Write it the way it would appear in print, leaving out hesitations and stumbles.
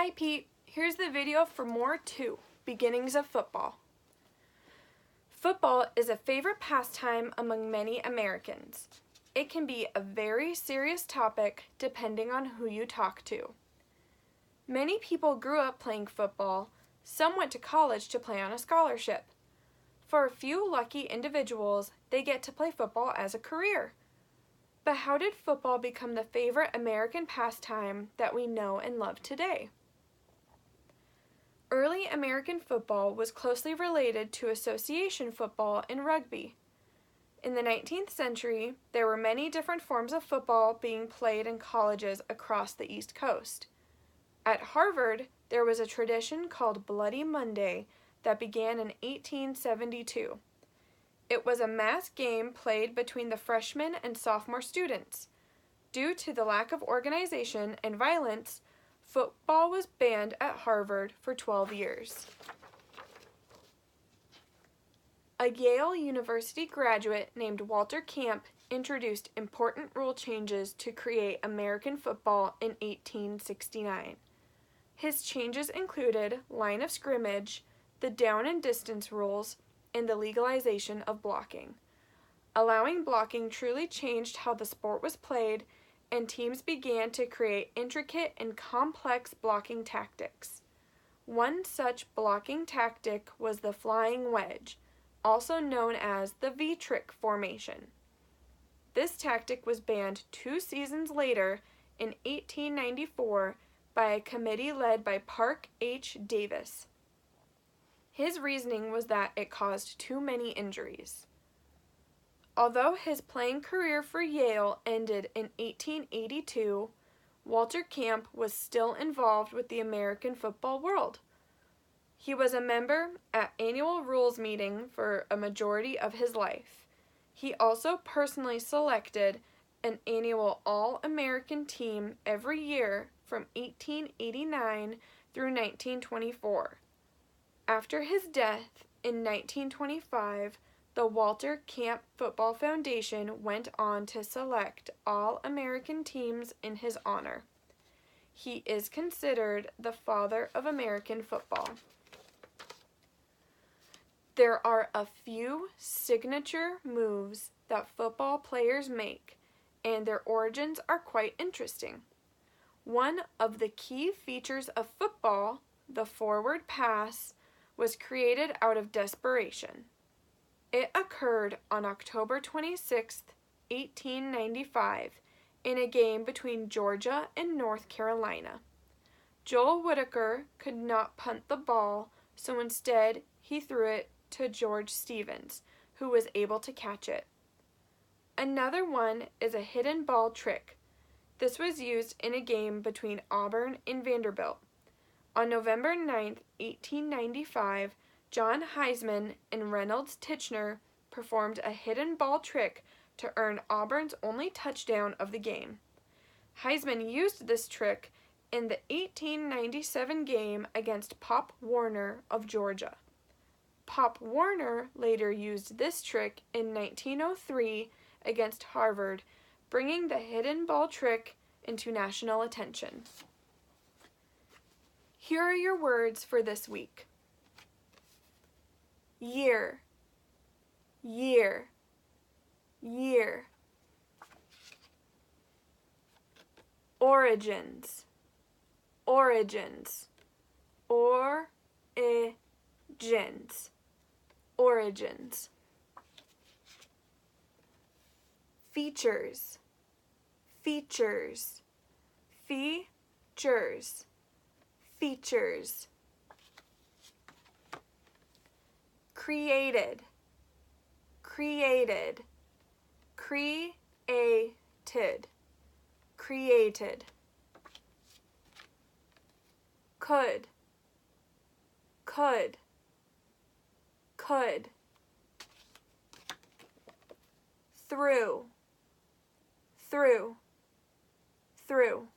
Hi Pete, here's the video for MOR 2, Beginnings of Football. Football is a favorite pastime among many Americans. It can be a very serious topic depending on who you talk to. Many people grew up playing football, some went to college to play on a scholarship. For a few lucky individuals, they get to play football as a career. But how did football become the favorite American pastime that we know and love today? Early American football was closely related to association football and rugby. In the 19th century, there were many different forms of football being played in colleges across the East Coast. At Harvard, there was a tradition called Bloody Monday that began in 1872. It was a mass game played between the freshman and sophomore students. Due to the lack of organization and violence, football was banned at Harvard for 12 years. A Yale University graduate named Walter Camp introduced important rule changes to create American football in 1869. His changes included line of scrimmage, the down and distance rules, and the legalization of blocking. Allowing blocking truly changed how the sport was played, and teams began to create intricate and complex blocking tactics. One such blocking tactic was the flying wedge, also known as the V-trick formation. This tactic was banned 2 seasons later in 1894 by a committee led by Park H. Davis. His reasoning was that it caused too many injuries. Although his playing career for Yale ended in 1882, Walter Camp was still involved with the American football world. He was a member at annual rules meeting for a majority of his life. He also personally selected an annual All-American team every year from 1889 through 1924. After his death in 1925, the Walter Camp Football Foundation went on to select All-American teams in his honor. He is considered the father of American football. There are a few signature moves that football players make, and their origins are quite interesting. One of the key features of football, the forward pass, was created out of desperation. It occurred on October 26, 1895, in a game between Georgia and North Carolina. Joel Whitaker could not punt the ball, so instead he threw it to George Stevens, who was able to catch it. Another one is a hidden ball trick. This was used in a game between Auburn and Vanderbilt. On November 9, 1895, John Heisman and Reynolds Tichenor performed a hidden ball trick to earn Auburn's only touchdown of the game. Heisman used this trick in the 1897 game against Pop Warner of Georgia. Pop Warner later used this trick in 1903 against Harvard, bringing the hidden ball trick into national attention. Here are your words for this week. Year, year, year. Origins, origins, origins, origins. Features, features, features, features. Created, created, created, created. Could, could, could. Through, through, through.